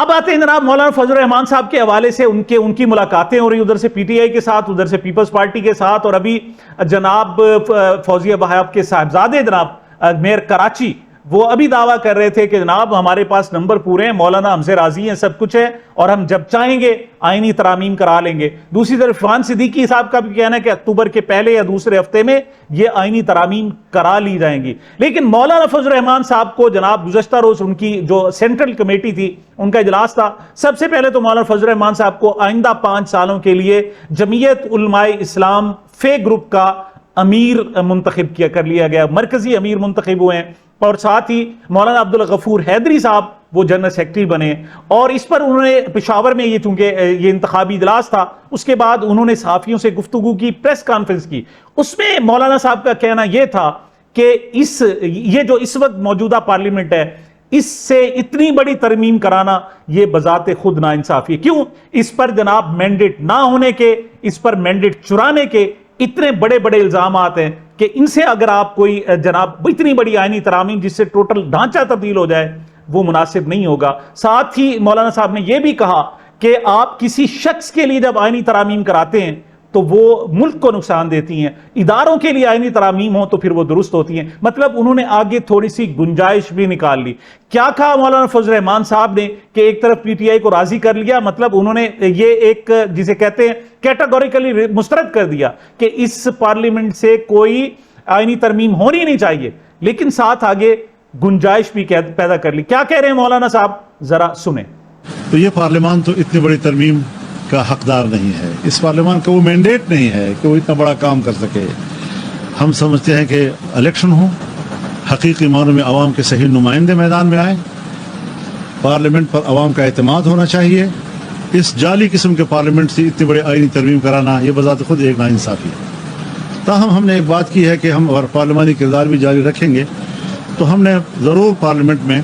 اب آتے ہیں جناب مولانا فضل الرحمان صاحب کے حوالے سے ان کی ملاقاتیں ہو رہی ادھر سے پی ٹی آئی کے ساتھ, ادھر سے پیپلز پارٹی کے ساتھ, اور ابھی جناب فوزیہ وہاب کے صاحبزادے جناب میئر کراچی وہ ابھی دعویٰ کر رہے تھے کہ جناب ہمارے پاس نمبر پورے ہیں, مولانا ہم سے راضی ہیں, سب کچھ ہے, اور ہم جب چاہیں گے آئینی ترامیم کرا لیں گے. دوسری طرف عرفان صدیقی صاحب کا بھی کہنا ہے کہ اکتوبر کے پہلے یا دوسرے ہفتے میں یہ آئینی ترامیم کرا لی جائیں گی. لیکن مولانا فضل الرحمان صاحب کو جناب گزشتہ روز ان کی جو سینٹرل کمیٹی تھی ان کا اجلاس تھا, سب سے پہلے تو مولانا فضل الرحمان صاحب کو آئندہ 5 سالوں کے لیے جمعیت علماء اسلام فے گروپ کا امیر منتخب کر لیا گیا, مرکزی امیر منتخب ہوئے ہیں, اور ساتھ ہی مولانا عبدالغفور حیدری صاحب وہ جنرل سیکرٹری بنے. اور اس پر انہوں نے پشاور میں یہ چونکہ یہ انتخابی اجلاس تھا, اس کے بعد انہوں نے صحافیوں سے گفتگو کی, پریس کانفرنس کی. اس میں مولانا صاحب کا کہنا یہ تھا کہ یہ جو اس وقت موجودہ پارلیمنٹ ہے اس سے اتنی بڑی ترمیم کرانا یہ بذات خود ناانصافی ہے. کیوں؟ اس پر جناب مینڈیٹ نہ ہونے کے, اس پر مینڈیٹ چرانے کے اتنے بڑے بڑے الزامات ہیں کہ ان سے اگر آپ کوئی جناب اتنی بڑی آئینی ترامیم جس سے ٹوٹل ڈھانچہ تبدیل ہو جائے وہ مناسب نہیں ہوگا. ساتھ ہی مولانا صاحب نے یہ بھی کہا کہ آپ کسی شخص کے لیے جب آئینی ترامیم کراتے ہیں تو وہ ملک کو نقصان دیتی ہیں, اداروں کے لیے آئینی ترامیم ہو تو پھر وہ درست ہوتی ہیں. مطلب انہوں نے آگے تھوڑی سی گنجائش بھی نکال لی. کیا کہا مولانا فضل الرحمان صاحب نے کہ ایک طرف پی ٹی آئی کو راضی کر لیا, مطلب انہوں نے یہ ایک جسے کہتے ہیں کیٹاگوریکلی مسترد کر دیا کہ اس پارلیمنٹ سے کوئی آئینی ترمیم ہونی نہیں چاہیے, لیکن ساتھ آگے گنجائش بھی پیدا کر لی. کیا کہہ رہے ہیں مولانا صاحب, ذرا سنیں. تو یہ پارلیمان تو اتنی بڑی ترمیم کا حقدار نہیں ہے, اس پارلیمان کا وہ مینڈیٹ نہیں ہے کہ وہ اتنا بڑا کام کر سکے. ہم سمجھتے ہیں کہ الیکشن ہو, حقیقی معنوں میں عوام کے صحیح نمائندے میدان میں آئیں, پارلیمنٹ پر عوام کا اعتماد ہونا چاہیے. اس جعلی قسم کے پارلیمنٹ سے اتنی بڑی آئینی ترمیم کرانا یہ بذات خود ایک ناانصافی ہے. تاہم ہم نے ایک بات کی ہے کہ ہم اگر پارلیمانی کردار بھی جاری رکھیں گے تو ہم نے ضرور پارلیمنٹ میں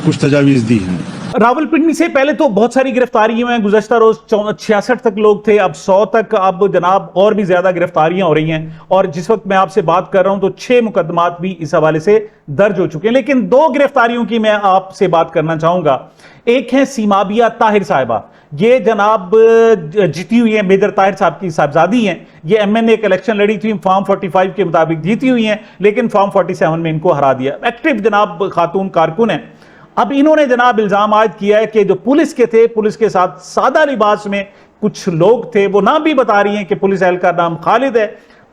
کچھ تجاویز دی ہیں. راولپنڈی سے پہلے تو بہت ساری گرفتاریاں ہیں, گزشتہ روز 66 تک لوگ تھے, اب 100 تک, اب جناب اور بھی زیادہ گرفتاریاں ہو رہی ہیں, اور جس وقت میں آپ سے بات کر رہا ہوں تو 6 مقدمات بھی اس حوالے سے درج ہو چکے ہیں. لیکن 2 گرفتاریوں کی میں آپ سے بات کرنا چاہوں گا. ایک ہے سیمابیہ طاہر صاحبہ, یہ جناب جیتی ہوئی ہیں, میجر طاہر صاحب کی صاحبزادی ہیں, یہ ایم این اے الیکشن لڑی تھی, فارم 45 کے مطابق جیتی ہوئی ہیں, لیکن فارم 47 میں ان کو ہرا دیا. ایکٹیو جناب خاتون کارکن ہیں. اب انہوں نے جناب الزام عائد کیا ہے کہ جو پولیس کے تھے, پولیس کے ساتھ سادہ لباس میں کچھ لوگ تھے, وہ نام بھی بتا رہی ہیں کہ پولیس اہلکار نام خالد ہے,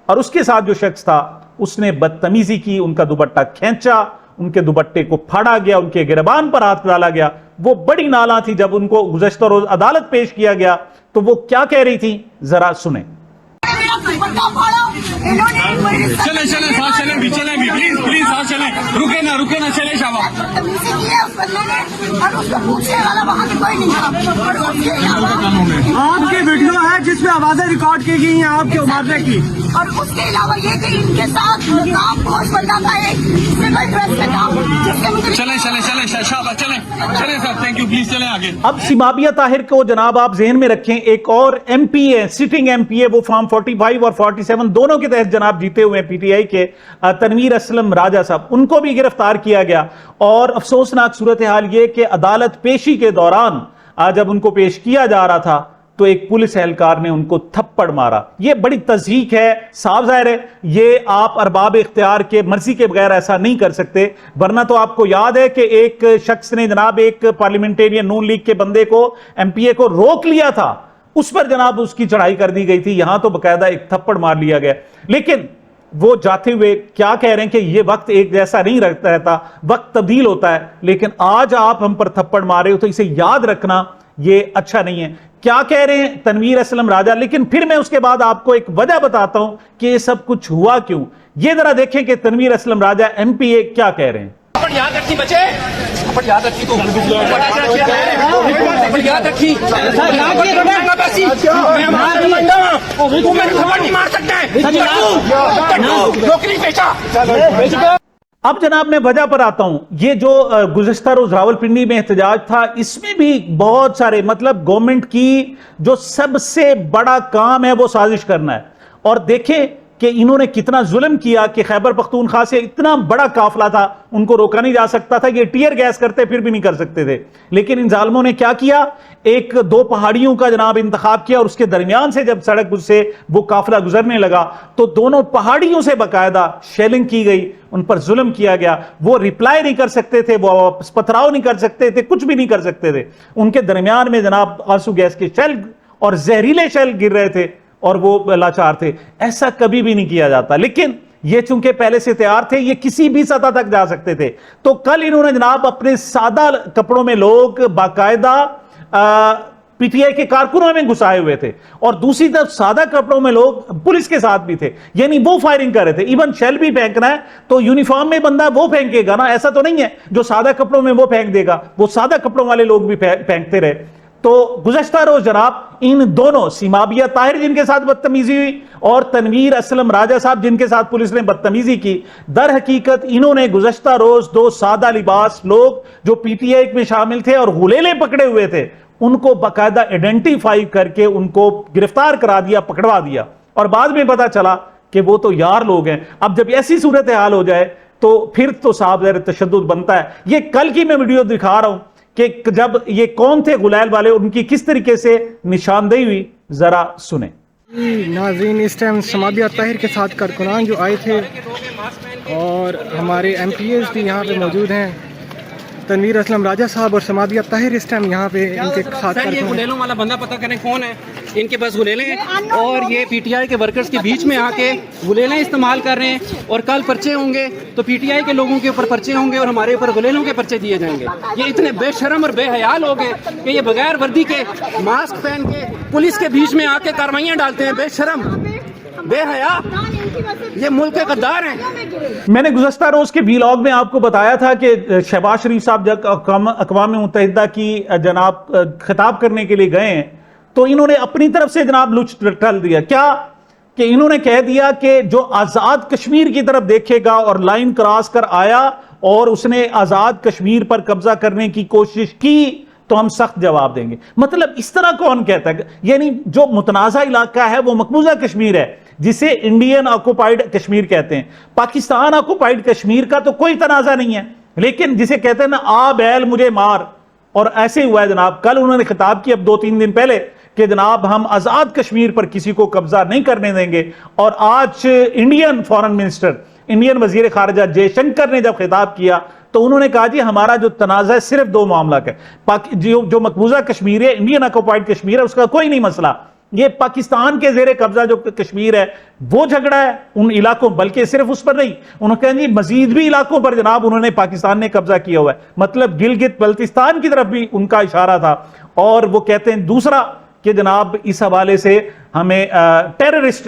اور اس کے ساتھ جو شخص تھا اس نے بدتمیزی کی, ان کا دوپٹہ کھینچا, ان کے دوپٹے کو پھاڑا گیا, ان کے گربان پر ہاتھ ڈالا گیا. وہ بڑی نالاں تھی. جب ان کو گزشتہ روز عدالت پیش کیا گیا تو وہ کیا کہہ رہی تھی, ذرا سنیں. چلیں ساتھ چلیں بھی پلیز پلیز ساتھ چلیں, رکے نہ چلیں شاباش. آپ کی ویڈیو ہے جس میں آوازیں ریکارڈ کی گئی ہیں آپ کے مارنے کی, اور اس کے علاوہ یہ کہ ان کے ساتھ نام پوش بندہ کا ایک سول ڈریس کا نام جس کے مجھے چلیں شاباش چلیں سر, تھینک یو, پلیز چلیں آگے. اب سیمابیہ طاہر کو جناب آپ ذہن میں رکھیں, ایک اور ایم پی ہے, سٹنگ ایم پی ہے, وہ فارم 45 اور 47 دونوں کے تحت جناب جیتے ہوئے ہیں پی ٹی آئی کے, تنویر اسلم راجہ صاحب, ان کو بھی گرفتار کیا گیا. اور افسوسناک صورتحال یہ کہ عدالت پیشی کے دوران جب ان کو پیش کیا جا رہا تھا تو ایک پولیس اہلکار نے ان کو تھپڑ مارا. یہ بڑی تضحیک ہے. صاف ظاہر ہے یہ آپ ارباب اختیار کے مرضی کے بغیر ایسا نہیں کر سکتے, ورنہ تو آپ کو یاد ہے کہ ایک شخص نے جناب ایک پارلیمنٹیرین نون لیگ کے بندے کو, ایم پی اے کو روک لیا تھا, اس پر جناب اس کی چڑھائی کر دی گئی تھی. یہاں تو باقاعدہ ایک تھپڑ مار لیا گیا. لیکن وہ جاتے ہوئے کیا کہہ رہے ہیں کہ یہ وقت ایک جیسا نہیں رہتا, وقت تبدیل ہوتا ہے, لیکن آج آپ ہم پر تھپڑ مارے ہو تو اسے یاد رکھنا یہ اچھا نہیں ہے. کیا کہہ رہے ہیں تنویر اسلم راجہ, لیکن پھر میں اس کے بعد آپ کو ایک وجہ بتاتا ہوں کہ یہ سب کچھ ہوا کیوں. یہ ذرا دیکھیں کہ تنویر اسلم راجہ ایم پی اے کیا کہہ رہے ہیں. یاد رکھی بچے, یاد رکھی تو یاد رکھی مار سکتے. اب جناب میں وجہ پر آتا ہوں. یہ جو گزشتہ روز راولپنڈی میں احتجاج تھا, اس میں بھی بہت سارے مطلب گورنمنٹ کی جو سب سے بڑا کام ہے وہ سازش کرنا ہے. اور دیکھیں کہ انہوں نے کتنا ظلم کیا کہ خیبر پختونخوا سے اتنا بڑا قافلہ تھا، ان کو روکا نہیں جا سکتا تھا، یہ ٹیئر گیس کرتے پھر بھی نہیں کر سکتے تھے، لیکن ان ظالموں نے کیا کیا، ایک دو پہاڑیوں کا جناب انتخاب کیا اور اس کے درمیان سے جب سڑک سے وہ قافلہ گزرنے لگا تو دونوں پہاڑیوں سے باقاعدہ شیلنگ کی گئی، ان پر ظلم کیا گیا، وہ ریپلائی نہیں کر سکتے تھے، وہ پتھراؤ نہیں کر سکتے تھے، کچھ بھی نہیں کر سکتے تھے، ان کے درمیان میں جناب آنسو گیس کے شیل اور زہریلے شیل گر رہے تھے اور وہ لاچار تھے۔ ایسا کبھی بھی نہیں کیا جاتا، لیکن یہ چونکہ پہلے سے تیار تھے، یہ کسی بھی سطح تک جا سکتے تھے۔ تو کل انہوں نے جناب اپنے سادہ کپڑوں میں لوگ باقاعدہ پی ٹی آئی کے کارکنوں میں گھسائے ہوئے تھے اور دوسری طرف سادہ کپڑوں میں لوگ پولیس کے ساتھ بھی تھے، یعنی وہ فائرنگ کر رہے تھے۔ ایون شیل بھی پھینکنا ہے تو یونیفارم میں بندہ وہ پھینکے گا نا، ایسا تو نہیں ہے جو سادہ کپڑوں میں وہ پھینک دے گا، وہ سادہ کپڑوں والے لوگ بھی پھینکتے رہے۔ تو گزشتہ روز جناب ان دونوں سیمابیہ طاہر جن کے ساتھ بدتمیزی ہوئی اور تنویر اسلم راجہ صاحب جن کے ساتھ پولیس نے بدتمیزی کی، در حقیقت انہوں نے گزشتہ روز دو سادہ لباس لوگ جو پی ٹی آئی میں شامل تھے اور غلیلے پکڑے ہوئے تھے ان کو باقاعدہ آئیڈینٹیفائی کر کے ان کو گرفتار کرا دیا، پکڑوا دیا، اور بعد میں پتا چلا کہ وہ تو یار لوگ ہیں۔ اب جب ایسی صورتحال ہو جائے تو پھر تو صاحب ذرا تشدد بنتا ہے۔ یہ کل کی میں ویڈیو دکھا رہا ہوں کہ جب یہ کون تھے غلیل والے، ان کی کس طریقے سے نشاندہی ہوئی، ذرا سنیں۔ ناظرین، اس ٹائم سمابیہ طاہر کے ساتھ کارکنان جو آئے تھے اور ہمارے ایم پی ایز بھی یہاں پہ موجود ہیں، تنویر اسلم راجہ صاحب اور سمابیہ طاہر اس ٹائم یہاں پہ ان کے ساتھ سر، یہ غلیلوں والا بندہ پتہ کریں کون ہے، ان کے پاس غلیلے ہیں اور یہ پی ٹی آئی کے ورکرز کے بیچ میں آ کے غلیلے استعمال کر رہے ہیں، اور کل پرچے ہوں گے تو پی ٹی آئی کے لوگوں کے اوپر پرچے ہوں گے اور ہمارے اوپر غلیلوں کے پرچے دیے جائیں گے۔ یہ اتنے بے شرم اور بے حیا لوگ ہیں کہ یہ بغیر وردی کے ماسک پہن کے پولیس کے بیچ میں آ کے کارروائیاں ڈالتے ہیں، بے شرم بے حیا، یہ ملک کے غدار ہیں۔ میں نے گزشتہ روز کے ویلاگ میں آپ کو بتایا تھا کہ شہباز شریف صاحب جب اقوام متحدہ کی جناب خطاب کرنے کے لیے گئے ہیں تو انہوں نے اپنی طرف سے جناب لچ ٹل دیا، کیا کہ انہوں نے کہہ دیا کہ جو آزاد کشمیر کی طرف دیکھے گا اور لائن کراس کر آیا اور اس نے آزاد کشمیر پر قبضہ کرنے کی کوشش کی تو ہم سخت جواب دیں گے۔ مطلب اس طرح کون کہتا ہے؟ یعنی جو متنازع علاقہ ہے وہ مقبوضہ کشمیر ہے جسے انڈین آکوپائیڈ کشمیر کہتے ہیں، پاکستان آکوپائیڈ کشمیر کا تو کوئی تنازع نہیں ہے، لیکن جسے کہتے ہیں نا آ بیل مجھے مار، اور ایسے ہوا ہے جناب۔ کل انہوں نے خطاب کی اب 2-3 دن پہلے کہ جناب ہم آزاد کشمیر پر کسی کو قبضہ نہیں کرنے دیں گے، اور آج انڈین فارن منسٹر، انڈین وزیر خارجہ جے شنکر نے جب خطاب کیا تو انہوں نے کہا جی ہمارا جو تنازع صرف 2 معاملات ہے، جو مقبوضہ کشمیر ہے، انڈین آکوپائیڈ کشمیر ہے، اس کا کوئی نہیں مسئلہ، یہ پاکستان کے زیر قبضہ جو کشمیر ہے وہ جھگڑا ہے ان علاقوں، بلکہ صرف اس پر نہیں، انہوں نے کہا جی مزید بھی علاقوں پر جناب انہوں نے پاکستان نے قبضہ کیا ہوا ہے، مطلب گلگت بلتستان کی طرف بھی ان کا اشارہ تھا۔ اور وہ کہتے ہیں دوسرا کہ جناب اس حوالے سے ہمیں ٹیررسٹ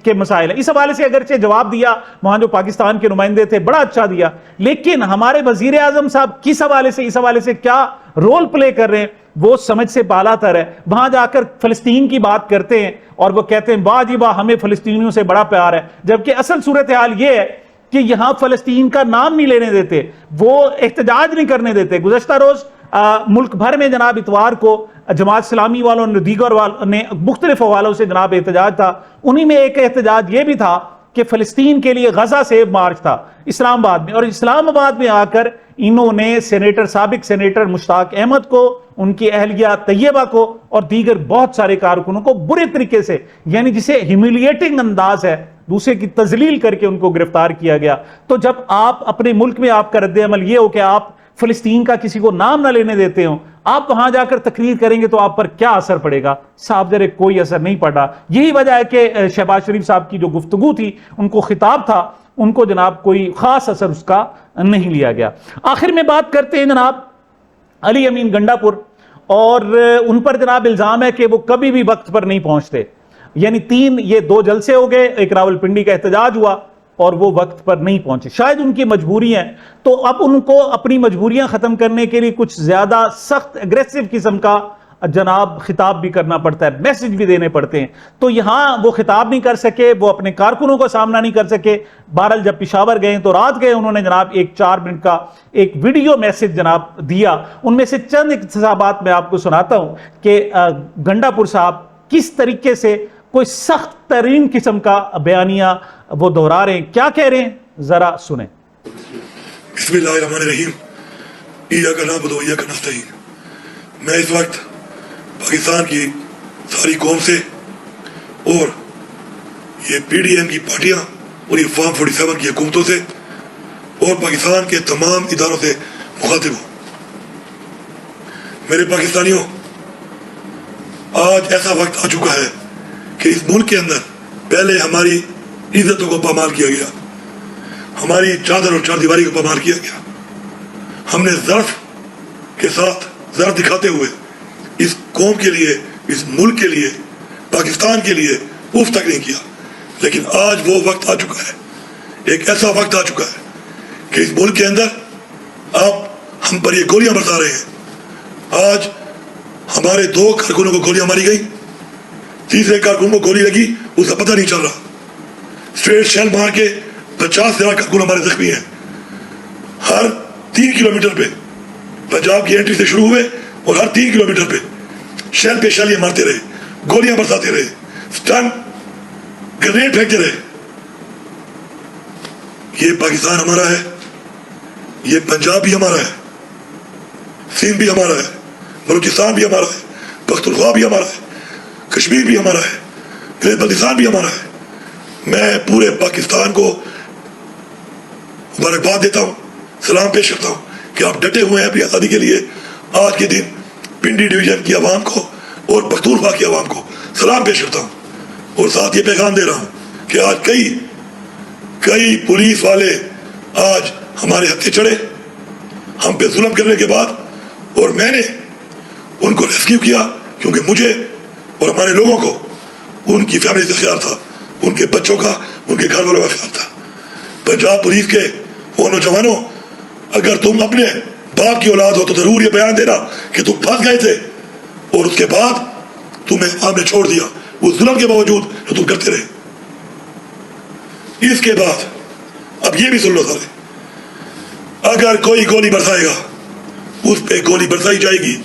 کے مسائل ہیں، اس حوالے سے اگرچہ جواب دیا وہاں جو پاکستان کے نمائندے تھے بڑا اچھا دیا، لیکن ہمارے وزیر اعظم صاحب کس حوالے سے اس حوالے سے کیا رول پلے کر رہے ہیں وہ سمجھ سے بالا تر ہے۔ وہاں جا کر فلسطین کی بات کرتے ہیں اور وہ کہتے ہیں واہ جی واہ ہمیں فلسطینیوں سے بڑا پیار ہے، جبکہ اصل صورتحال یہ ہے کہ یہاں فلسطین کا نام نہیں لینے دیتے، وہ احتجاج نہیں کرنے دیتے۔ گزشتہ روز ملک بھر میں جناب اتوار کو جماعت اسلامی والوں نے دیگر والوں نے مختلف حوالوں سے جناب احتجاج تھا، انہی میں ایک احتجاج یہ بھی تھا کہ فلسطین کے لیے غزہ سے مارچ تھا اسلام آباد میں، اور اسلام آباد میں آ کر انہوں نے سابق سینیٹر مشتاق احمد کو، ان کی اہلیہ طیبہ کو اور دیگر بہت سارے کارکنوں کو برے طریقے سے، یعنی جسے ہیومیلیٹنگ انداز ہے، دوسرے کی تذلیل کر کے ان کو گرفتار کیا گیا۔ تو جب آپ اپنے ملک میں آپ کا رد عمل یہ ہو کہ آپ فلسطین کا کسی کو نام نہ لینے دیتے ہوں، آپ وہاں جا کر تقریر کریں گے تو آپ پر کیا اثر پڑے گا؟ صاحب ذرا کوئی اثر نہیں پڑا۔ یہی وجہ ہے کہ شہباز شریف صاحب کی جو گفتگو تھی، ان کو خطاب تھا، ان کو جناب کوئی خاص اثر اس کا نہیں لیا گیا۔ آخر میں بات کرتے ہیں جناب علی امین گنڈا پور، اور ان پر جناب الزام ہے کہ وہ کبھی بھی وقت پر نہیں پہنچتے، یعنی 2 جلسے ہو گئے، ایک راولپنڈی کا احتجاج ہوا اور وہ وقت پر نہیں پہنچے، شاید ان کی مجبوری ہیں، تو اب ان کو اپنی مجبوریاں ختم کرنے کے لیے کچھ زیادہ سخت اگریسو قسم کا جناب خطاب بھی کرنا پڑتا ہے، میسج بھی دینے پڑتے ہیں، تو یہاں وہ خطاب نہیں کر سکے، وہ اپنے کارکنوں کا سامنا نہیں کر سکے۔ بہرحال جب پشاور گئے تو رات گئے، انہوں نے جناب ایک 4 منٹ کا ایک ویڈیو میسج جناب دیا، ان میں سے چند اقتصابات میں آپ کو سناتا ہوں کہ گنڈا پور صاحب کس طریقے سے کوئی سخت ترین قسم کا بیانیہ وہ دہرا رہے ہیں. کیا کہہ رہے ہیں ذرا سنیں. بسم اللہ الرحمن الرحیم. ایاک نعبد و ایاک نستعین. میں اس وقت پاکستان کی ساری قوم سے اور یہ پی ڈی ایم کی پارٹیاں اور یہ فارم 47 کی حکومتوں سے اور پاکستان کے تمام اداروں سے مخاطب ہوں. میرے پاکستانیوں، آج ایسا وقت آ چکا ہے کہ اس ملک کے اندر پہلے ہماری عزتوں کو پامال کیا گیا، ہماری چادر اور چار دیواری کو پامال کیا گیا. ہم نے ظرف کے ساتھ ظرف دکھاتے ہوئے اس قوم کے لیے، اس ملک کے لیے، پاکستان کے لیے اف تک نہیں کیا. لیکن آج وہ وقت آ چکا ہے، ایک ایسا وقت آ چکا ہے کہ اس ملک کے اندر آپ ہم پر یہ گولیاں برسا رہے ہیں. آج ہمارے 2 کارکنوں کو گولیاں ماری گئی، تیسرے کارکن کو گولی لگی، اس کا پتہ نہیں چل رہا. اسٹریٹ شیل مار کے 50 سے زیادہ کارکن ہمارے زخمی ہیں. ہر 3 کلومیٹر پہ پنجاب کی انٹری سے شروع ہوئے اور ہر 3 کلومیٹر پہ شیل پہ شیل یہ مارتے رہے، گولیاں برساتے رہے، سٹن گرینیڈ پھینکتے رہے. یہ پاکستان ہمارا ہے، یہ پنجاب بھی ہمارا ہے، سندھ بھی ہمارا ہے، بلوچستان بھی ہمارا ہے، پختونخوا بھی ہمارا ہے، کشمیر بھی ہمارا ہے، بلتستان بھی ہمارا ہے. میں پورے پاکستان کو مبارکباد دیتا ہوں، سلام پیش کرتا ہوں کہ آپ ڈٹے ہوئے ہیں اپنی آزادی کے لیے. آج کے دن پنڈی ڈویژن کی عوام کو اور پختونخوا کی عوام کو سلام پیش کرتا ہوں اور ساتھ یہ پیغام دے رہا ہوں کہ آج کئی پولیس والے آج ہمارے ہتھے چڑھے ہم پہ ظلم کرنے کے بعد، اور میں نے ان کو ریسکیو کیا کیونکہ مجھے اور ہمارے لوگوں کو ان کی فیملی سے خیال تھا، ان کے بچوں کا، ان کے گھر والوں کا خیال تھا. پنجاب پولیس کے وہ نوجوانوں، اگر تم اپنے باپ کی اولاد ہو تو ضرور یہ بیان دینا کہ تم پھنس گئے تھے اور اس کے بعد تمہیں آپ نے چھوڑ دیا اس ظلم کے باوجود جو تم کرتے رہے. اس کے بعد اب یہ بھی سن لو سارے، اگر کوئی گولی برسائے گا اس پہ گولی برسائی جائے گی.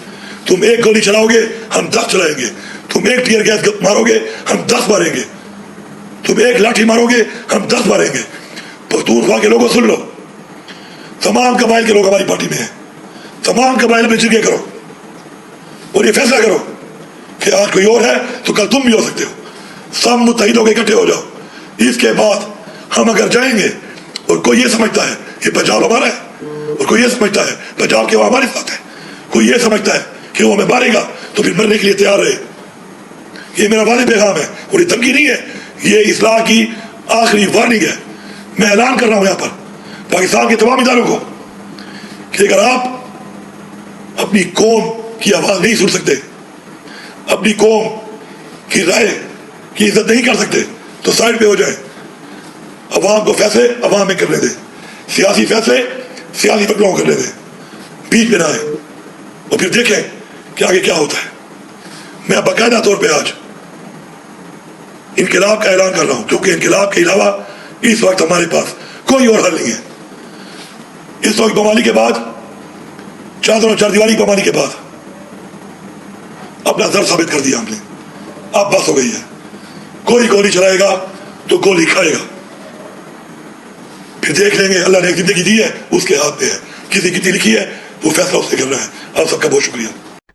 تم 1 گولی چلاؤ گے ہم 10 چلائیں گے، تم 1 ٹیئر گیس مارو گے ہم 10 ماریں گے، تم 1 لاٹھی مارو گے ہم 10 ماریں گے. پختونخوا کے لوگوں سن لو، تمام قبائل کے لوگ ہماری پارٹی میں ہیں، تمام قبائل میں جرگے کرو اور یہ فیصلہ کرو کہ آج کوئی اور ہے تو کل تم بھی ہو سکتے ہو. سب متحد ہو کے اکٹھے ہو جاؤ. اس کے بعد ہم اگر جائیں گے اور کوئی یہ سمجھتا ہے کہ پنجاب ہمارا ہے اور کوئی یہ سمجھتا ہے پنجاب کے وہ ہمارے ساتھ ہے، کوئی یہ سمجھتا ہے کہ وہ ہمیں مارے گا تو پھر مرنے کے لیے تیار رہے. یہ میرا واضح پیغام ہے اور یہ دھمکی نہیں ہے، یہ اصلاح کی آخری وارننگ ہے. میں اعلان کر رہا ہوں یہاں پر پاکستان کے تمام اداروں کو کہ اگر آپ اپنی قوم کی آواز نہیں سن سکتے، اپنی قوم کی رائے کی عزت نہیں کر سکتے تو سائڈ پہ ہو جائیں. عوام کو فیصلے عوام میں کرنے دیں، سیاسی فیصلے سیاسی فکروں کو کرنے دیں، بیچ میں نہ آئے اور پھر دیکھیں کہ آگے کیا ہوتا ہے. میں باقاعدہ طور پہ آج انقلاب کا اعلان کر رہا ہوں کیونکہ انقلاب کے علاوہ اس وقت ہمارے پاس کوئی اور حل نہیں ہے. اس وقت بمالی کے بعد، چادر اور چار دیواری بمالی کے بعد اپنا ضرر ثابت کر دیا ہم نے. اب بس ہو گئی ہے، کوئی گولی چلائے گا تو گولی کھائے گا، پھر دیکھ لیں گے. اللہ نے ایک زندگی دی ہے اس کے ہاتھ پہ ہے، کسی کتنی لکھی ہے وہ فیصلہ اس سے کر رہا ہے. آپ سب کا بہت شکریہ.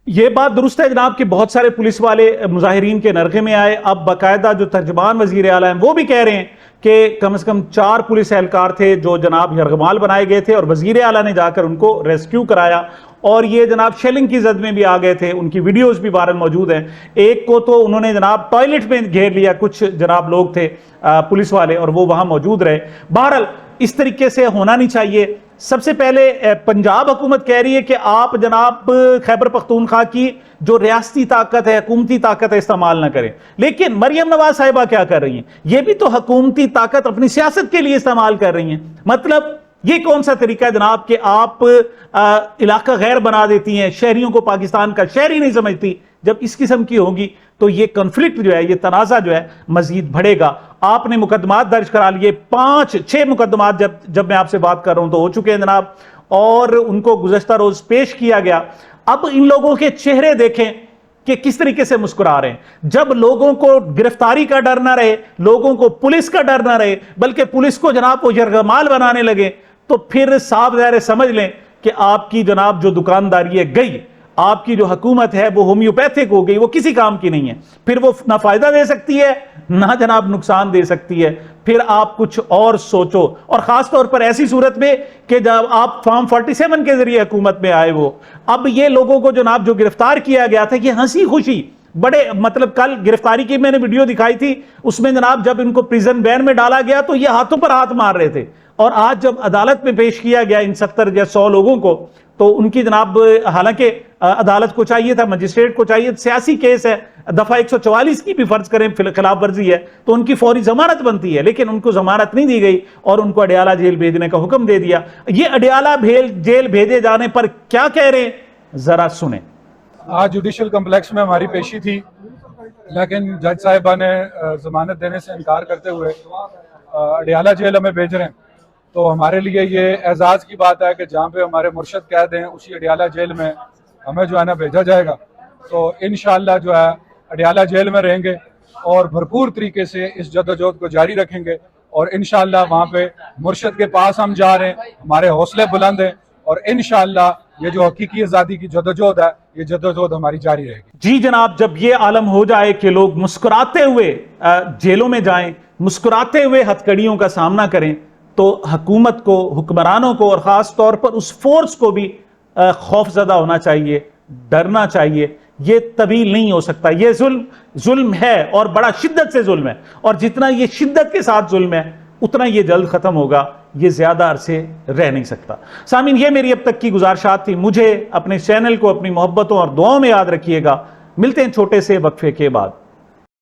یہ بات درست ہے جناب کہ بہت سارے پولیس والے مظاہرین کے نرغے میں آئے. اب باقاعدہ جو ترجمان وزیر اعلیٰ ہیں وہ بھی کہہ رہے ہیں کہ کم از کم 4 پولیس اہلکار تھے جو جناب یرغمال بنائے گئے تھے اور وزیر اعلیٰ نے جا کر ان کو ریسکیو کرایا اور یہ جناب شیلنگ کی زد میں بھی آ گئے تھے. ان کی ویڈیوز بھی وائرل موجود ہیں. ایک کو تو انہوں نے جناب ٹوائلٹ میں گھیر لیا، کچھ جناب لوگ تھے پولیس والے اور وہ وہاں موجود رہے. بہرحال اس طریقے سے ہونا نہیں چاہیے. سب سے پہلے پنجاب حکومت کہہ رہی ہے کہ آپ جناب خیبر پختونخوا کی جو ریاستی طاقت ہے، حکومتی طاقت ہے، استعمال نہ کریں. لیکن مریم نواز صاحبہ کیا کر رہی ہیں؟ یہ بھی تو حکومتی طاقت اپنی سیاست کے لیے استعمال کر رہی ہیں. مطلب یہ کون سا طریقہ ہے جناب کہ آپ علاقہ غیر بنا دیتی ہیں، شہریوں کو پاکستان کا شہری نہیں سمجھتی؟ جب اس قسم کی ہوگی تو یہ کنفلکٹ جو ہے، یہ تنازع جو ہے مزید بڑھے گا. آپ نے مقدمات درج کرا لیے، 5-6 مقدمات جب میں آپ سے بات کر رہا ہوں تو ہو چکے ہیں جناب، اور ان کو گزشتہ روز پیش کیا گیا. اب ان لوگوں کے چہرے دیکھیں کہ کس طریقے سے مسکرا رہے ہیں. جب لوگوں کو گرفتاری کا ڈر نہ رہے, لوگوں کو پولیس کا ڈر نہ رہے, بلکہ پولیس کو جناب وہ یرغمال بنانے لگے, تو پھر صاف ظاہر سمجھ لیں کہ آپ کی جناب جو دکانداری ہے گئی, آپ کی جو حکومت ہے وہ ہومیوپیتھک ہو گئی, وہ کسی کام کی نہیں ہے. پھر وہ نہ فائدہ دے سکتی ہے نہ جناب نقصان دے سکتی ہے. پھر آپ کچھ اور سوچو, اور خاص طور پر ایسی صورت میں کہ جب آپ فارم 47 کے ذریعے حکومت میں آئے ہو. اب یہ لوگوں کو جناب جو گرفتار کیا گیا تھا, یہ ہنسی خوشی بڑے, مطلب کل گرفتاری کی میں نے ویڈیو دکھائی تھی, اس میں جناب جب ان کو پریزن وین میں ڈالا گیا تو یہ ہاتھوں پر ہاتھ مار رہے تھے, اور آج جب عدالت میں پیش کیا گیا ان 70 یا 100 لوگوں کو, تو ان کی جناب حالانکہ عدالت کو چاہیے تھا, مجسٹریٹ کو چاہیے, سیاسی کیس ہے, دفعہ 144 کی بھی فرض کریں خلاف ورزی ہے تو ان کی فوری ضمانت بنتی ہے, لیکن ان کو ضمانت نہیں دی گئی اور ان کو اڈیالہ جیل بھیجنے کا حکم دے دیا. یہ اڈیالہ جیل بھیجے جانے پر کیا کہہ رہے ہیں, ذرا سنیں. آج جوڈیشل کمپلیکس میں ہماری پیشی تھی, لیکن جج صاحبہ نے ضمانت دینے سے انکار کرتے ہوئے اڈیالہ جیل ہمیں بھیج رہے ہیں. تو ہمارے لیے یہ اعزاز کی بات ہے کہ جہاں پہ ہمارے مرشد قید ہیں اسی اڈیالہ جیل میں ہمیں جو ہے نا بھیجا جائے گا. تو انشاءاللہ جو ہے اڈیالہ جیل میں رہیں گے اور بھرپور طریقے سے اس جدوجہد کو جاری رکھیں گے, اور انشاءاللہ وہاں پہ مرشد کے پاس ہم جا رہے ہیں, ہمارے حوصلے بلند ہیں, اور انشاءاللہ یہ جو حقیقی آزادی کی جدوجہد ہے یہ جدوجہد ہماری جاری رہے گی. جی جناب, جب یہ عالم ہو جائے کہ لوگ مسکراتے ہوئے جیلوں میں جائیں, مسکراتے ہوئے ہتھکڑیوں کا سامنا کریں, تو حکومت کو, حکمرانوں کو, اور خاص طور پر اس فورس کو بھی خوف زدہ ہونا چاہیے, ڈرنا چاہیے. یہ طویل نہیں ہو سکتا, یہ ظلم ہے اور بڑا شدت سے ظلم ہے, اور جتنا یہ شدت کے ساتھ ظلم ہے اتنا یہ جلد ختم ہوگا, یہ زیادہ عرصے رہ نہیں سکتا. سامعین, یہ میری اب تک کی گزارشات تھی. مجھے اپنے چینل کو اپنی محبتوں اور دعاؤں میں یاد رکھیے گا. ملتے ہیں چھوٹے سے وقفے کے بعد.